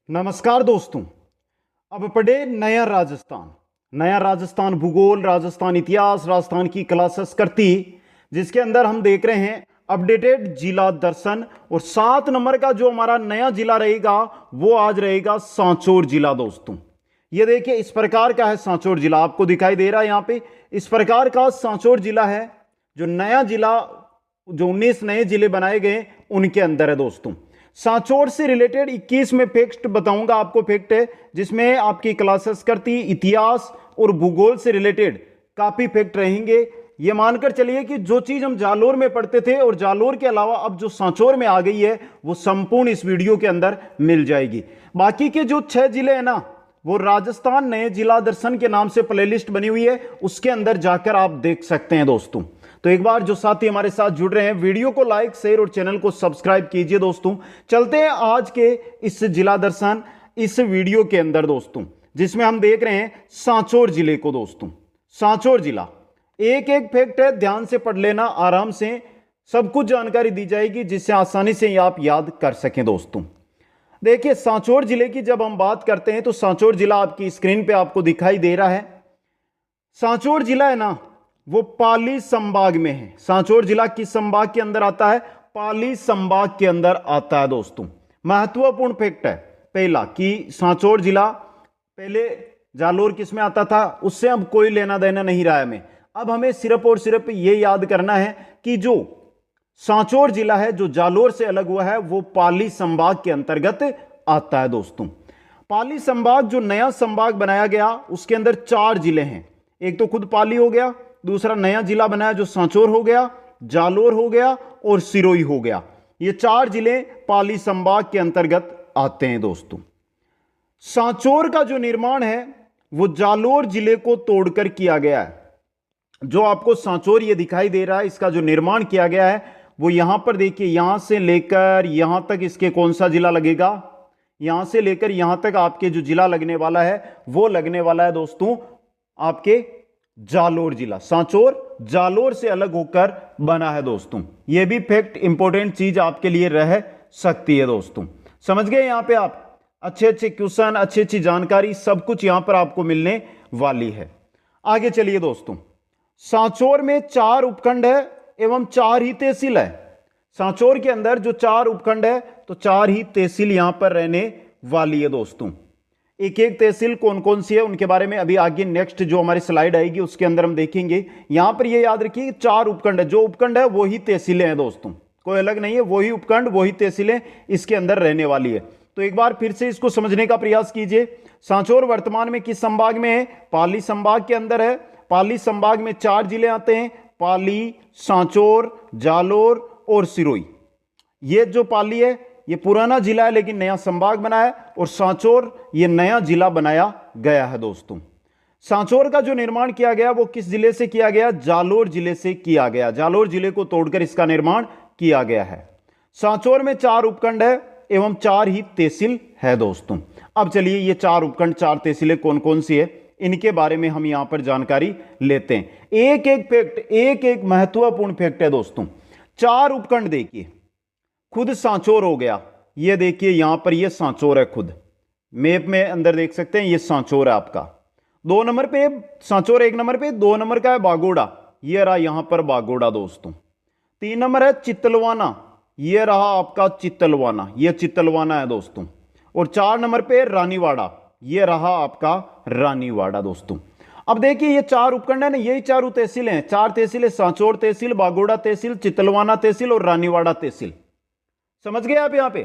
नमस्कार दोस्तों। अब पढ़े नया राजस्थान भूगोल, राजस्थान इतिहास, राजस्थान की कला संस्कृति, जिसके अंदर हम देख रहे हैं अपडेटेड जिला दर्शन। और 7 नंबर का जो हमारा नया जिला रहेगा वो आज रहेगा सांचौर जिला। दोस्तों ये देखिए, इस प्रकार का है सांचौर जिला, आपको दिखाई दे रहा है यहां पे। इस प्रकार का सांचौर जिला है, जो नया जिला, जो 19 नए जिले बनाए गए उनके अंदर है। दोस्तों सांचौर से रिलेटेड 21 में फैक्ट बताऊंगा आपको, फैक्ट है जिसमें आपकी कला संस्कृति, इतिहास और भूगोल से रिलेटेड काफी फैक्ट रहेंगे। ये मानकर चलिए कि जो चीज हम जालोर में पढ़ते थे और जालोर के अलावा अब जो सांचौर में आ गई है वो संपूर्ण इस वीडियो के अंदर मिल जाएगी। बाकी के जो 6 जिले हैं ना, वो राजस्थान नए जिला दर्शन के नाम से प्लेलिस्ट बनी हुई है, उसके अंदर जाकर आप देख सकते हैं। दोस्तों तो एक बार जो साथी हमारे साथ जुड़ रहे हैं, वीडियो को लाइक, शेयर और चैनल को सब्सक्राइब कीजिए। दोस्तों चलते हैं आज के इस जिला दर्शन, इस वीडियो के अंदर दोस्तों, जिसमें हम देख रहे हैं सांचौर जिले को। दोस्तों सांचौर जिला, एक एक फैक्ट है, ध्यान से पढ़ लेना, आराम से सब कुछ जानकारी दी जाएगी जिससे आसानी से आप याद कर सकें। दोस्तों देखिए, सांचौर जिले की जब हम बात करते हैं तो सांचौर जिला आपकी स्क्रीन पे आपको दिखाई दे रहा है। सांचौर जिला है ना, वो पाली संभाग में है। सांचौर जिला किस संभाग के अंदर आता है? पाली संभाग के अंदर आता है। दोस्तों महत्वपूर्ण फैक्ट है पहला कि सांचौर जिला पहले जालोर किस में आता था, उससे अब कोई लेना देना नहीं रहा है हमें। अब हमें सिर्फ और सिर्फ ये याद करना है कि जो सांचौर जिला है, जो जालोर से अलग हुआ है, वो पाली संभाग के अंतर्गत आता है। दोस्तों पाली संभाग जो नया संभाग बनाया गया, उसके अंदर 4 जिले हैं। एक तो खुद पाली हो गया, दूसरा नया जिला बनाया जो सांचौर हो गया, जालोर हो गया और सिरोही हो गया। ये 4 जिले पाली संभाग के अंतर्गत आते हैं। दोस्तों सांचौर का जो निर्माण है वो जालोर जिले को तोड़कर किया गया है। जो आपको सांचौर ये दिखाई दे रहा है, इसका जो निर्माण किया गया है वो यहां पर देखिए, यहां से लेकर यहां तक इसके कौन सा जिला लगेगा, यहां से लेकर यहां तक आपके जो जिला लगने वाला है वो लगने वाला है दोस्तों आपके जालोर जिला। सांचौर जालोर से अलग होकर बना है। दोस्तों यह भी फैक्ट इंपॉर्टेंट चीज आपके लिए रह सकती है। दोस्तों समझ गए, यहां पे आप अच्छे अच्छे क्वेश्चन, अच्छी अच्छी जानकारी, सब कुछ यहां पर आपको मिलने वाली है। आगे चलिए दोस्तों, सांचौर में 4 उपखंड है एवं 4 ही तहसील है। सांचौर के अंदर जो 4 उपखंड है तो 4 ही तहसील यहां पर रहने वाली है। दोस्तों एक एक तहसील कौन कौन सी है उनके बारे में अभी आगे नेक्स्ट जो हमारी स्लाइड आएगी उसके अंदर हम देखेंगे। यहां पर ये याद रखिए 4 उपखंड है, जो उपखंड है वो ही तहसीलें हैं। दोस्तों कोई अलग नहीं है, वही उपखंड, वही तहसीलें इसके अंदर रहने वाली है। तो एक बार फिर से इसको समझने का प्रयास कीजिए। सांचौर वर्तमान में किस संभाग में है? पाली संभाग के अंदर है। पाली संभाग में 4 जिले आते हैं, पाली, सांचौर, जालोर और सिरोही। ये जो पाली है ये पुराना जिला है लेकिन नया संभाग बना है, और सांचौर ये नया जिला बनाया गया है। दोस्तों सांचौर का जो निर्माण किया गया वो किस जिले से किया गया? जालोर जिले से किया गया। जालोर जिले को तोड़कर इसका निर्माण किया गया है। सांचौर में 4 उपखंड है एवं 4 ही तहसील है। दोस्तों अब चलिए ये 4 उपखंड, 4 तहसीलें कौन कौन सी है इनके बारे में हम यहां पर जानकारी लेते हैं। एक एक फैक्ट, एक एक महत्वपूर्ण फैक्ट है। दोस्तों 4 उपखंड देखिए, खुद सांचौर हो गया, ये देखिए यहां पर ये सांचौर है, खुद मैप में अंदर देख सकते हैं ये सांचौर है आपका। 2 नंबर पे सांचौर, 1 नंबर पे, 2 नंबर का है बागोड़ा, ये रहा यहां पर बागोड़ा। दोस्तों 3 नंबर है चित्तलवाना, ये रहा आपका चित्तलवाना, ये चित्तलवाना है। दोस्तों और 4 नंबर पे रानीवाड़ा, ये रहा आपका रानीवाड़ा। दोस्तों अब देखिए ये 4 उपखंड है ना, यही 4 तहसील हैं। 4 तहसीलें, सांचौर तहसील, बागोड़ा तहसील, चित्तलवाना तहसील और रानीवाड़ा तहसील। समझ गए आप? यहां पे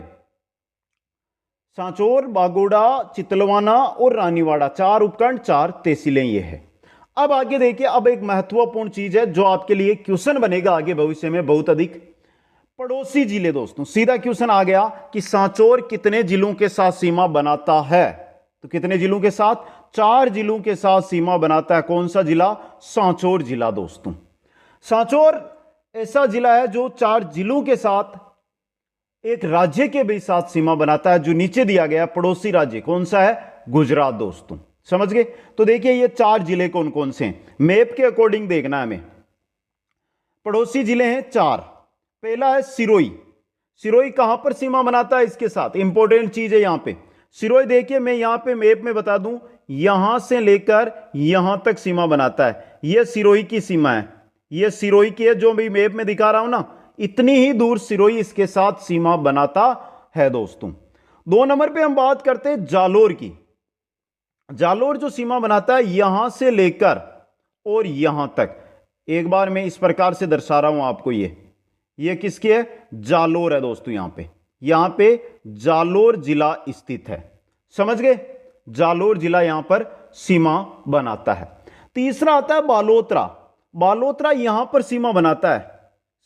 सांचौर, बागोड़ा, चित्तलवाना और रानीवाड़ा, 4 उपखंड, 4 तहसीलें ये है। अब आगे देखिए, अब एक महत्वपूर्ण चीज है जो आपके लिए क्वेश्चन बनेगा आगे भविष्य में बहुत अधिक, पड़ोसी जिले। दोस्तों सीधा क्वेश्चन आ गया कि सांचौर कितने जिलों के साथ सीमा बनाता है? तो कितने जिलों के साथ? 4 जिलों के साथ सीमा बनाता है। कौन सा जिला? सांचौर जिला। दोस्तों सांचौर ऐसा जिला है जो 4 जिलों के साथ एक राज्य के भी साथ सीमा बनाता है, जो नीचे दिया गया पड़ोसी राज्य कौन सा है? गुजरात। दोस्तों समझ गए? तो देखिए ये 4 जिले कौन कौन से हैं, मैप के अकॉर्डिंग देखना है हमें। पड़ोसी जिले हैं 4। पहला है सिरोही। सिरोही कहां पर सीमा बनाता है इसके साथ? इंपॉर्टेंट चीज है यहां पे। सिरोही देखिए, मैं यहां पे मैप में बता दूं, यहां से लेकर यहां तक सीमा बनाता है। यह सिरोही की सीमा है, यह सिरोही की है जो मैं मैप में दिखा रहा हूं ना, इतनी ही दूर सिरोही इसके साथ सीमा बनाता है दोस्तों। 2 नंबर पे हम बात करते हैं जालोर की। जालोर जो सीमा बनाता है यहां से लेकर और यहां तक, एक बार मैं इस प्रकार से दर्शा रहा हूं आपको, ये किसकी है? जालोर है दोस्तों। यहां पे जालोर जिला स्थित है, समझ गए? जालोर जिला यहां पर सीमा बनाता है। तीसरा आता है बालोतरा। बालोतरा यहां पर सीमा बनाता है,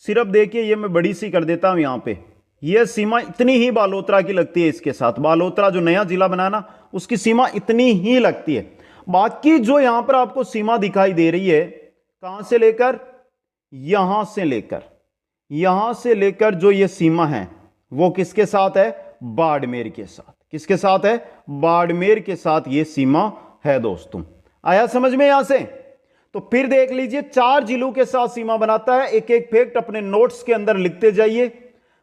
सिर्फ देखिए ये मैं बड़ी सी कर देता हूं, यहां पे यह सीमा इतनी ही बालोतरा की लगती है इसके साथ। बालोतरा जो नया जिला बना ना, उसकी सीमा इतनी ही लगती है। बाकी जो यहां पर आपको सीमा दिखाई दे रही है, कहां से लेकर, यहां से लेकर जो ये सीमा है वो किसके साथ है? बाड़मेर के साथ। किसके साथ है? बाड़मेर के साथ ये सीमा है दोस्तों। आया समझ में यहां से? तो फिर देख लीजिए, 4 जिलों के साथ सीमा बनाता है। एक एक फैक्ट अपने नोट्स के अंदर लिखते जाइए।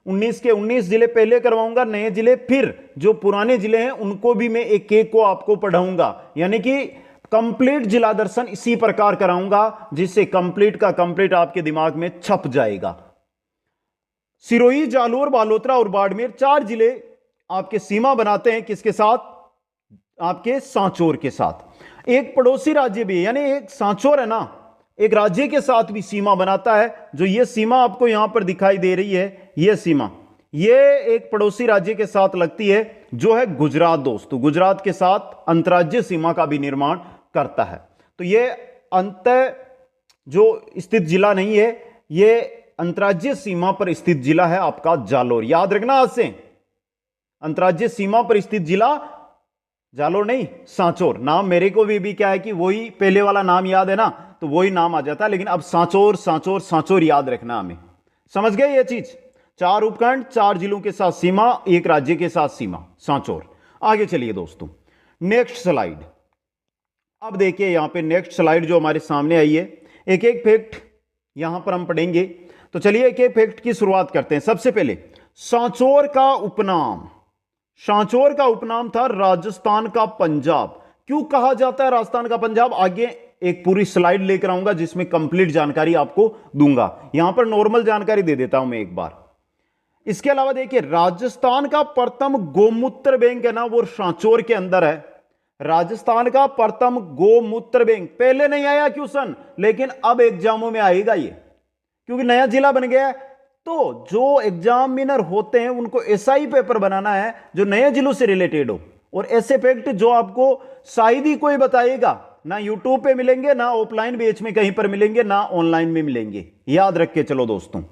19 के 19 जिले पहले करवाऊंगा, नए जिले, फिर जो पुराने जिले हैं उनको भी मैं एक एक को आपको पढ़ाऊंगा, यानी कि कंप्लीट जिला दर्शन इसी प्रकार कराऊंगा, जिससे कंप्लीट का कंप्लीट आपके दिमाग में छप जाएगा। सिरोही, जालोर, बालोतरा और बाड़मेर 4 जिले आपके सीमा बनाते हैं किसके साथ? आपके सांचौर के साथ। एक पड़ोसी राज्य भी है, यानी एक सांचौर है ना, एक राज्य के साथ भी सीमा बनाता है। जो ये सीमा आपको यहां पर दिखाई दे रही है, ये सीमा, ये एक पड़ोसी राज्य के साथ लगती है, जो है गुजरात दोस्तों। गुजरात के साथ अंतर्राज्यीय सीमा का भी निर्माण करता है। तो ये अंत जो स्थित जिला नहीं है, ये अंतर्राज्यीय सीमा पर स्थित जिला है आपका जालोर। याद रखना आज से, अंतर्राज्यीय सीमा पर स्थित जिला जालोर नहीं, सांचौर। नाम मेरे को भी क्या है कि वही पहले वाला नाम याद है ना, तो वही नाम आ जाता है, लेकिन अब सांचौर सांचौर सांचौर याद रखना हमें। समझ गए ये चीज? 4 उपखंड, 4 जिलों के साथ सीमा, एक राज्य के साथ सीमा, सांचौर। आगे चलिए दोस्तों, नेक्स्ट स्लाइड। अब देखिए यहां पे नेक्स्ट स्लाइड जो हमारे सामने आई है, एक एक फैक्ट यहां पर हम पढ़ेंगे। तो चलिए एक एक फैक्ट की शुरुआत करते हैं। सबसे पहले सांचौर का उपनाम, सांचौर का उपनाम था राजस्थान का पंजाब। क्यों कहा जाता है राजस्थान का पंजाब? आगे एक पूरी स्लाइड लेकर आऊंगा जिसमें कंप्लीट जानकारी आपको दूंगा। यहां पर नॉर्मल जानकारी दे देता हूं मैं एक बार। इसके अलावा देखिए, राजस्थान का प्रथम गोमूत्र बैंक है ना, वो सांचौर के अंदर है। राजस्थान का प्रथम गोमूत्र बैंक पहले नहीं आया क्वेश्चन, लेकिन अब एग्जामों में आएगा ये, क्योंकि नया जिला बन गया है। तो जो एग्जामिनर होते हैं उनको ऐसा ही पेपर बनाना है जो नए जिलों से रिलेटेड हो, और ऐसे फैक्ट जो आपको शायद ही कोई बताएगा, ना यूट्यूब पे मिलेंगे, ना ऑफलाइन बेच में कहीं पर मिलेंगे, ना ऑनलाइन में मिलेंगे। याद रख के चलो दोस्तों।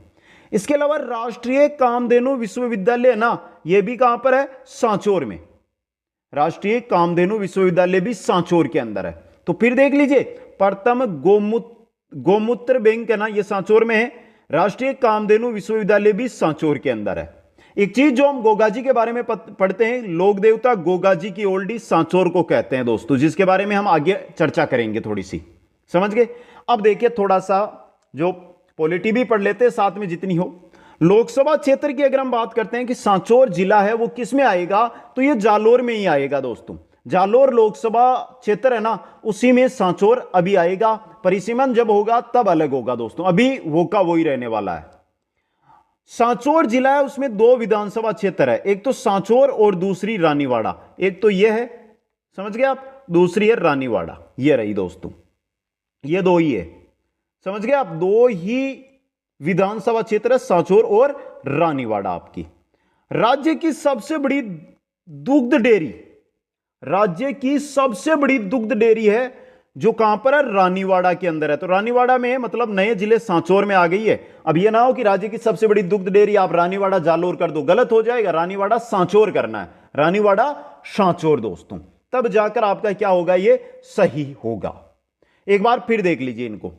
इसके अलावा राष्ट्रीय कामधेनु विश्वविद्यालय ना, यह भी कहां पर है? सांचौर में। राष्ट्रीय कामधेनु विश्वविद्यालय भी सांचौर के अंदर है। तो फिर देख लीजिए, प्रथम गोमूत्र बैंक है ना, यह सांचौर में है। राष्ट्रीय कामधेनु विश्वविद्यालय भी सांचौर के अंदर है। एक चीज जो हम गोगाजी के बारे में पढ़ते हैं, लोक देवता गोगाजी की ओल्डी सांचौर को कहते हैं दोस्तों, जिसके बारे में हम आगे चर्चा करेंगे थोड़ी सी। समझ गए? अब देखिए थोड़ा सा जो पॉलिटी भी पढ़ लेते हैं साथ में जितनी हो। लोकसभा क्षेत्र की अगर हम बात करते हैं कि सांचौर जिला है वो किस में आएगा, तो ये जालोर में ही आएगा दोस्तों। जालोर लोकसभा क्षेत्र है ना, उसी में सांचौर अभी आएगा। परिसीमन जब होगा तब अलग होगा दोस्तों, अभी वो का वही रहने वाला है। सांचौर जिला है, उसमें 2 विधानसभा क्षेत्र है, एक तो सांचौर और दूसरी रानीवाड़ा। एक तो ये है, समझ गए आप, दूसरी है रानीवाड़ा। ये रही दोस्तों, ये 2 ही है, समझ गए आप। 2 ही विधानसभा क्षेत्र है, सांचौर और रानीवाड़ा आपकी। राज्य की सबसे बड़ी दुग्ध डेयरी, राज्य की सबसे बड़ी दुग्ध डेयरी है जो कहां पर है? रानीवाड़ा के अंदर है। तो रानीवाड़ा में है, मतलब नए जिले सांचौर में आ गई है। अब यह ना हो कि राज्य की सबसे बड़ी दुग्ध डेयरी आप रानीवाड़ा जालोर कर दो, गलत हो जाएगा। रानीवाड़ा सांचौर करना है, रानीवाड़ा सांचौर दोस्तों, तब जाकर आपका क्या होगा, ये सही होगा। एक बार फिर देख लीजिए इनको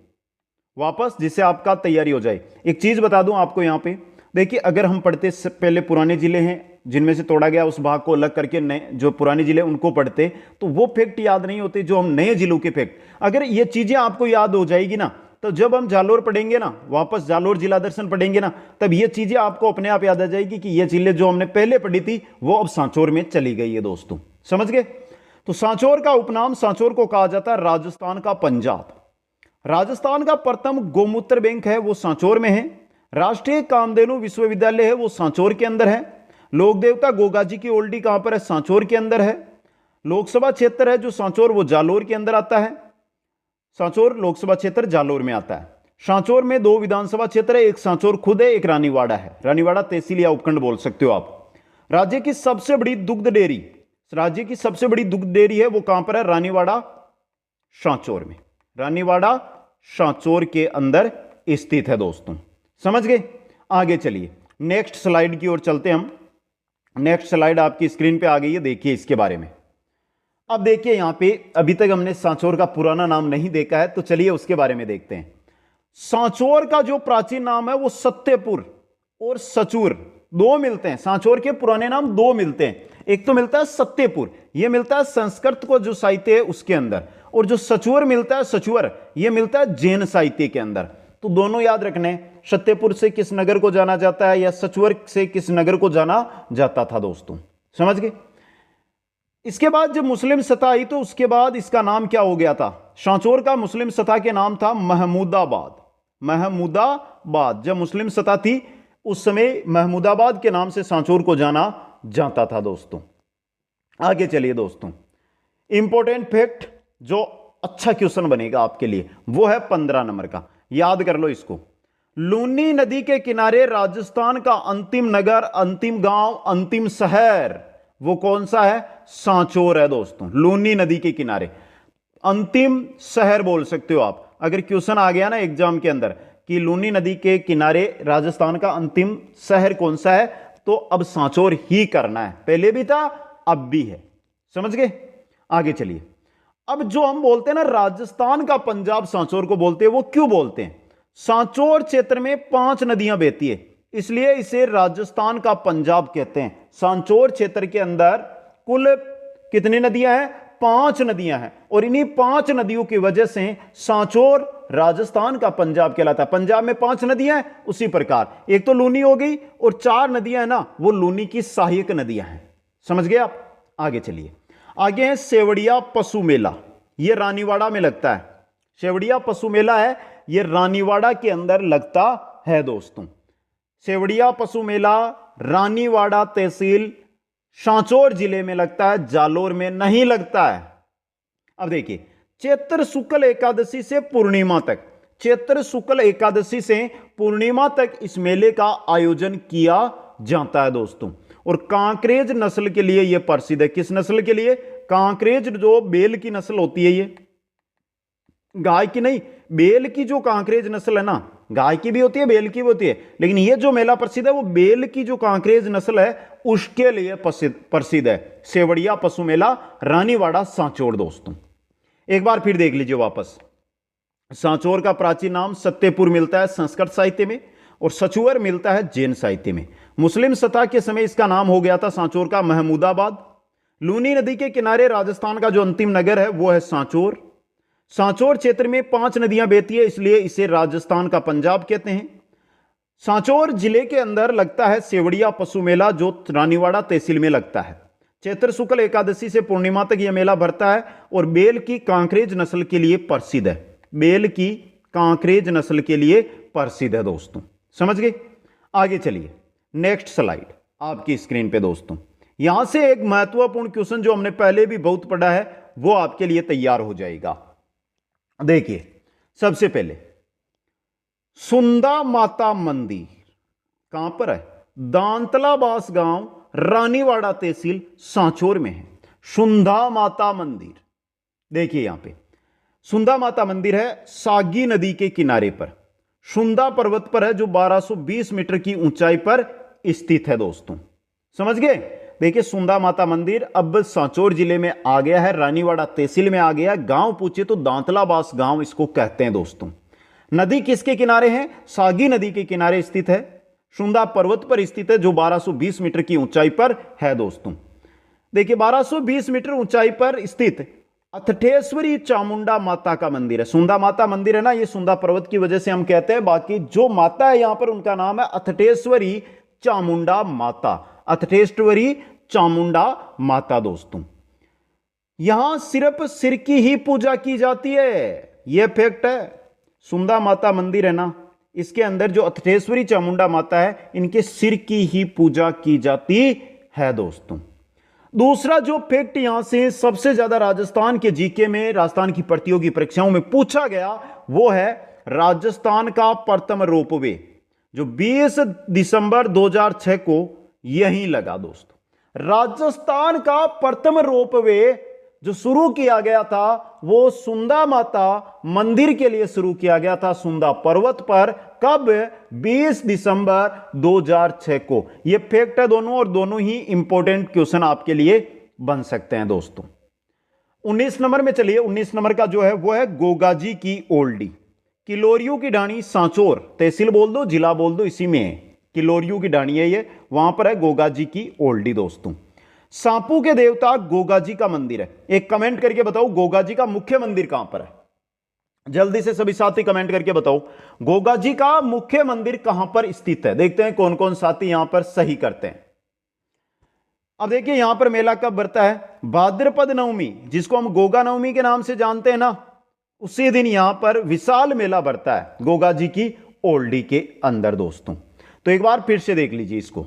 वापस, जिससे आपका तैयारी हो जाए। एक चीज बता दूं आपको यहां पे, देखिए अगर हम पढ़ते पहले पुराने जिले हैं जिनमें से तोड़ा गया उस भाग को अलग करके नए जो पुराने जिले उनको पढ़ते, तो वो फैक्ट याद नहीं होते जो हम नए जिलों के फैक्ट। अगर ये चीजें आपको याद हो जाएगी ना, तो जब हम जालोर पढ़ेंगे ना, वापस जालोर जिला दर्शन पढ़ेंगे ना, तब ये चीजें आपको अपने आप याद आ जाएगी कि ये चीजें जो हमने पहले पढ़ी थी वो अब सांचौर में चली गई है दोस्तों। समझ गए? तो सांचौर का उपनाम, सांचौर को कहा जाता है राजस्थान का पंजाब। राजस्थान का प्रथम गोमूत्र बैंक है वो सांचौर में है। राष्ट्रीय कामधेनु विश्वविद्यालय है वो सांचौर के अंदर है। लोक देवता गोगा जी की ओल्डी कहां पर है? सांचौर के अंदर है। लोकसभा क्षेत्र है जो सांचौर वो जालोर के अंदर आता है। सांचौर लोकसभा क्षेत्र जालोर में आता है। सांचौर में 2 विधानसभा क्षेत्र है, एक सांचौर खुद है, एक रानीवाड़ा है। रानीवाड़ा तहसील या उपखंड बोल सकते हो आप। राज्य की सबसे बड़ी दुग्ध डेयरी, राज्य की सबसे बड़ी दुग्ध डेयरी है वो कहां पर है? रानीवाड़ा सांचौर में। रानीवाड़ा सांचौर के अंदर स्थित है दोस्तों। समझ गए? आगे चलिए नेक्स्ट स्लाइड की ओर चलते हैं हम। नेक्स्ट स्लाइड आपकी स्क्रीन पे आ गई है, देखिए इसके बारे में। अब देखिए यहां पे अभी तक हमने सांचौर का पुराना नाम नहीं देखा है, तो चलिए उसके बारे में देखते हैं। सांचौर का जो प्राचीन नाम है वो सत्यपुर और सचूर 2 मिलते हैं। सांचौर के पुराने नाम 2 मिलते हैं। एक तो मिलता है सत्यपुर, यह मिलता है संस्कृत को जो साहित्य है उसके अंदर, और जो सचुअर मिलता है, सचुअर यह मिलता है जैन साहित्य के अंदर। तो दोनों याद रखने, सत्यपुर से किस नगर को जाना जाता है या सचुअर से किस नगर को जाना जाता था दोस्तों। समझ गए? इसके बाद जब मुस्लिम सत्ता आई तो उसके बाद इसका नाम क्या हो गया था? सांचौर का मुस्लिम सत्ता के नाम था महमूदाबाद। महमूदाबाद जब मुस्लिम सत्ता थी उस समय महमूदाबाद के नाम से सांचौर को जाना जाता था दोस्तों। आगे चलिए दोस्तों, इंपॉर्टेंट फैक्ट जो अच्छा क्वेश्चन बनेगा आपके लिए वो है 15 नंबर का, याद कर लो इसको। लूनी नदी के किनारे राजस्थान का अंतिम नगर, अंतिम गांव, अंतिम शहर वो कौन सा है? सांचौर है दोस्तों। लूनी नदी के किनारे अंतिम शहर बोल सकते हो आप। अगर क्वेश्चन आ गया ना एग्जाम के अंदर कि लूनी नदी के किनारे राजस्थान का अंतिम शहर कौन सा है, तो अब सांचौर ही करना है। पहले भी था, अब भी है। समझ गए? आगे चलिए। अब जो हम बोलते हैं ना राजस्थान का पंजाब सांचौर को बोलते हैं, वो क्यों बोलते हैं? सांचौर क्षेत्र में 5 नदियां बहती है, इसलिए इसे राजस्थान का पंजाब कहते हैं। सांचौर क्षेत्र के अंदर कुल कितनी नदियां हैं? 5 नदियां हैं, और इन्हीं 5 नदियों की वजह से सांचौर राजस्थान का पंजाब कहलाता है। पंजाब में 5 नदियां हैं, उसी प्रकार एक तो लूनी हो गई, और 4 नदियां हैं ना वो लूनी की सहायक नदियां हैं। समझ गए आप? आगे चलिए। आगे है सेवड़िया पशु मेला, यह रानीवाड़ा में लगता है। सेवड़िया पशु मेला है, यह रानीवाड़ा के अंदर लगता है दोस्तों। सेवड़िया पशु मेला रानीवाड़ा तहसील सांचौर जिले में लगता है, जालोर में नहीं लगता है। अब देखिए, चैत्र शुक्ल एकादशी से पूर्णिमा तक, चैत्र शुक्ल एकादशी से पूर्णिमा तक इस मेले का आयोजन किया जाता है दोस्तों। और कांकरेज नस्ल के लिए यह प्रसिद्ध है। किस नस्ल के लिए? कांकरेज जो बेल की नस्ल होती है, ये गाय की नहीं, बेल की जो कांकरेज नस्ल है ना, गाय की भी होती है, बेल की भी होती है, लेकिन ये जो मेला प्रसिद्ध है वो बेल की जो कांकरेज नस्ल है उसके लिए प्रसिद्ध है। सेवड़िया पशु मेला रानीवाड़ा सांचौर दोस्तों। एक बार फिर देख लीजिए वापस। सांचौर का प्राचीन नाम सत्यपुर मिलता है संस्कृत साहित्य में, और सचुअर मिलता है जैन साहित्य में। मुस्लिम सत्ता के समय इसका नाम हो गया था सांचौर का महमूदाबाद। लूनी नदी के किनारे राजस्थान का जो अंतिम नगर है वो है सांचौर। सांचौर क्षेत्र में 5 नदियां बहती है, इसलिए इसे राजस्थान का पंजाब कहते हैं। सांचौर जिले के अंदर लगता है सेवड़िया पशु मेला, जो रानीवाड़ा तहसील में लगता है। चैत्र शुक्ल एकादशी से पूर्णिमा तक यह मेला भरता है, और बेल की कांकरेज नस्ल के लिए प्रसिद्ध है। बेल की कांकरेज नस्ल के लिए प्रसिद्ध है दोस्तों। समझ गए? आगे चलिए, नेक्स्ट स्लाइड आपकी स्क्रीन पे दोस्तों। यहां से एक महत्वपूर्ण क्वेश्चन जो हमने पहले भी बहुत पढ़ा है वो आपके लिए तैयार हो जाएगा। देखिए, सबसे पहले सुंदा माता मंदिर कहां पर है? दांतलाबास गांव, रानीवाड़ा तहसील, सांचौर में है। सुंदा माता मंदिर, देखिए यहां पे सुंदा माता मंदिर है सागी नदी के किनारे पर, सुंदा पर्वत पर है, जो 1220 मीटर की ऊंचाई पर स्थित है दोस्तों। समझ गए? देखिए, सुंदा माता मंदिर अब सांचौर जिले में आ गया है, रानीवाड़ा तहसील में आ गया। गांव पूछे तो दांतलाबास गांव इसको कहते हैं दोस्तों। नदी किसके किनारे है? सागी नदी के किनारे स्थित है। सुंदा पर्वत पर स्थित है, जो 1220 मीटर की ऊंचाई पर है दोस्तों। देखिए, 1220 मीटर ऊंचाई पर स्थित अथटेश्वरी चामुंडा माता का मंदिर है। सुंदा माता मंदिर है ना, ये सुंदा पर्वत की वजह से हम कहते हैं, बाकी जो माता है यहां पर उनका नाम है अथटेश्वरी चामुंडा माता। अथटेश्वरी चामुंडा माता दोस्तों, यहां सिर्फ सिर की ही पूजा की जाती है, यह फैक्ट है। सुंदा माता मंदिर है ना, इसके अंदर जो अथटेश्वरी चामुंडा माता है, इनके सिर की ही पूजा की जाती है दोस्तों। दूसरा जो फैक्ट यहां से सबसे ज्यादा राजस्थान के जीके में, राजस्थान की प्रतियोगी परीक्षाओं में पूछा गया, वो है राजस्थान का प्रथम रोपवे, जो 20 दिसंबर 2006 को यहीं लगा दोस्तों। राजस्थान का प्रथम रोपवे जो शुरू किया गया था, वो सुंदा माता मंदिर के लिए शुरू किया गया था, सुंदा पर्वत पर। कब? 20 दिसंबर 2006 को। ये फैक्ट है दोनों, और दोनों ही इंपॉर्टेंट क्वेश्चन आपके लिए बन सकते हैं दोस्तों। 19 नंबर में चलिए, 19 नंबर का जो है वो है गोगाजी की ओल्डी। किलोरियो की ढाणी सांचौर, तहसील बोल दो, जिला बोल दो, इसी में है। किलोरियो की ढाणी है ये, वहां पर है गोगाजी की ओल्डी दोस्तों। सांपू के देवता गोगाजी का मंदिर है। एक कमेंट करके बताओ, गोगाजी का मुख्य मंदिर कहां पर है? जल्दी से सभी साथी कमेंट करके बताओ, गोगाजी का मुख्य मंदिर कहां पर स्थित है। देखते हैं कौन कौन साथी यहां पर सही करते हैं। अब देखिए यहां पर मेला कब बढ़ता है? भाद्रपद नवमी, जिसको हम गोगा नवमी के नाम से जानते हैं ना, उसी दिन यहां पर विशाल मेला बढ़ता है गोगाजी की ओल्डी के अंदर दोस्तों। तो एक बार फिर से देख लीजिए इसको।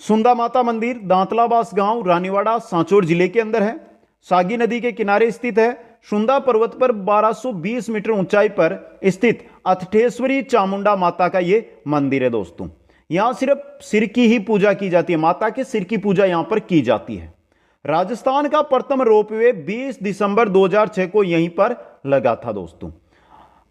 सुंदा माता मंदिर दांतलाबास गांव, रानीवाड़ा, सांचौर जिले के अंदर है। सागी नदी के किनारे स्थित है। सुंदा पर्वत पर 1220 मीटर ऊंचाई पर स्थित अथटेश्वरी चामुंडा माता का यह मंदिर है दोस्तों। यहां सिर्फ सिर की ही पूजा की जाती है, माता के सिर की पूजा यहां पर की जाती है। राजस्थान का प्रथम रोपवे 20 दिसंबर 2006 को यहीं पर लगा था दोस्तों।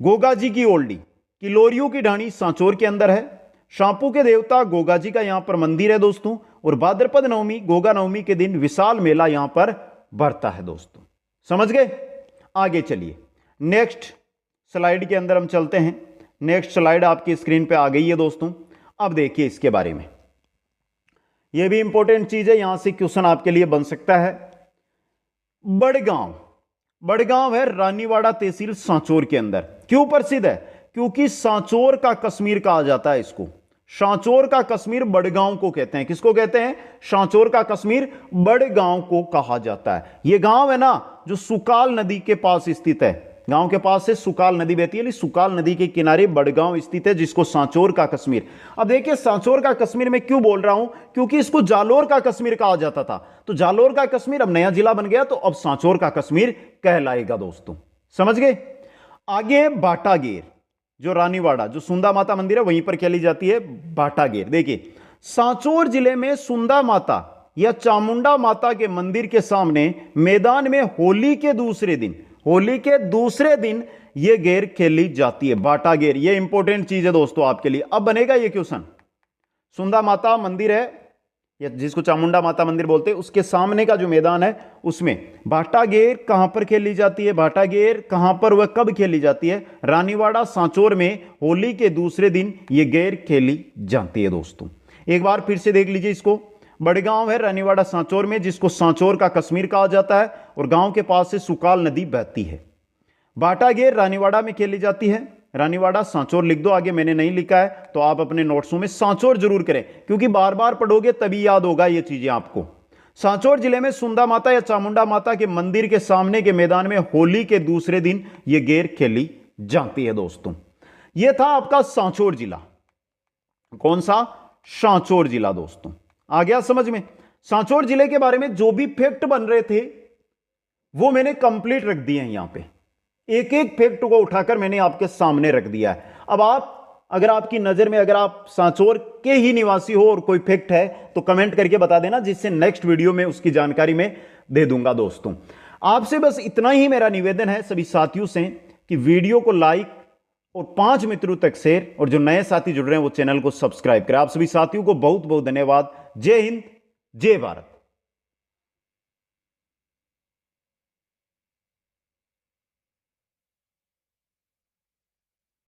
गोगाजी की ओल्डी किलोरियो की ढाणी सांचौर के अंदर है। सांपू के देवता गोगाजी का यहां पर मंदिर है दोस्तों। और भाद्रपद नवमी, गोगा नवमी के दिन विशाल मेला यहां पर बढ़ता है दोस्तों। समझ गए? आगे चलिए, नेक्स्ट स्लाइड के अंदर हम चलते हैं। नेक्स्ट स्लाइड आपकी स्क्रीन पे आ गई है दोस्तों। अब देखिए इसके बारे में, यह भी इंपॉर्टेंट चीज है, यहां से क्वेश्चन आपके लिए बन सकता है। बड़गांव, बड़गांव है रानीवाड़ा तहसील सांचौर के अंदर। क्यों प्रसिद्ध है? क्योंकि सांचौर का कश्मीर कहा जाता है इसको। सांचौर का कश्मीर बड़गांव को कहते हैं। किसको कहते हैं? सांचौर का कश्मीर बड़गांव को कहा जाता है। यह गांव है ना, जो सुकाल नदी के पास स्थित है। गांव के पास से सुकाल नदी बहती है, सुकाल नदी के किनारे बड़गांव स्थित है, जिसको सांचौर का कश्मीर। अब देखिए सांचौर का कश्मीर में क्यों बोल रहा हूं? क्योंकि इसको जालोर का कश्मीर कहा जाता था। तो जालोर का कश्मीर अब नया जिला बन गया, तो अब सांचौर का कश्मीर कहलाएगा दोस्तों। समझ गए? आगे बाटागेर, जो रानीवाड़ा, जो सुंदा माता मंदिर है, वहीं पर खेली जाती है बाटागेर। देखिए सांचौर जिले में सुंदा माता या चामुंडा माता के मंदिर के सामने मैदान में होली के दूसरे दिन यह गेर खेली जाती है, बाटागेर। यह इंपॉर्टेंट चीज है दोस्तों आपके लिए। अब बनेगा यह क्वेश्चन, सुंदा माता मंदिर है या जिसको चामुंडा माता मंदिर बोलते हैं, उसके सामने का जो मैदान है उसमें बाटागेर कहां पर खेली जाती है? बाटागेर कहां पर, वह कब खेली जाती है? रानीवाड़ा सांचौर में होली के दूसरे दिन यह गेर खेली जाती है दोस्तों। एक बार फिर से देख लीजिए इसको। बड़गांव है रानीवाड़ा सांचौर में, जिसको सांचौर का कश्मीर कहा जाता है, और गांव के पास से सुकाल नदी बहती है। बाटागेर रानीवाड़ा में खेली जाती है। रानीवाड़ा सांचौर लिख दो आगे, मैंने नहीं लिखा है तो आप अपने नोट्सों में सांचौर जरूर करें, क्योंकि बार बार पढ़ोगे तभी याद होगा ये चीजें आपको। सांचौर जिले में सुंदा माता या चामुंडा माता के मंदिर के सामने के मैदान में होली के दूसरे दिन यह गेर खेली जाती है दोस्तों। यह था आपका सांचौर जिला। कौन सा? सांचौर जिला दोस्तों। आ गया समझ में? सांचौर जिले के बारे में जो भी फैक्ट बन रहे थे वो मैंने कंप्लीट रख दिए हैं। यहां पे एक एक फैक्ट को उठाकर मैंने आपके सामने रख दिया है। अब आप, अगर आपकी नजर में, अगर आप सांचौर के ही निवासी हो और कोई फैक्ट है तो कमेंट करके बता देना, जिससे नेक्स्ट वीडियो में उसकी जानकारी मैं दे दूंगा दोस्तों। आपसे बस इतना ही मेरा निवेदन है सभी साथियों से कि वीडियो को लाइक और 5 मित्रों तक शेयर, और जो नए साथी जुड़ रहे हैं वो चैनल को सब्सक्राइब करें। आप सभी साथियों को बहुत बहुत धन्यवाद। जय हिंद, जय भारत।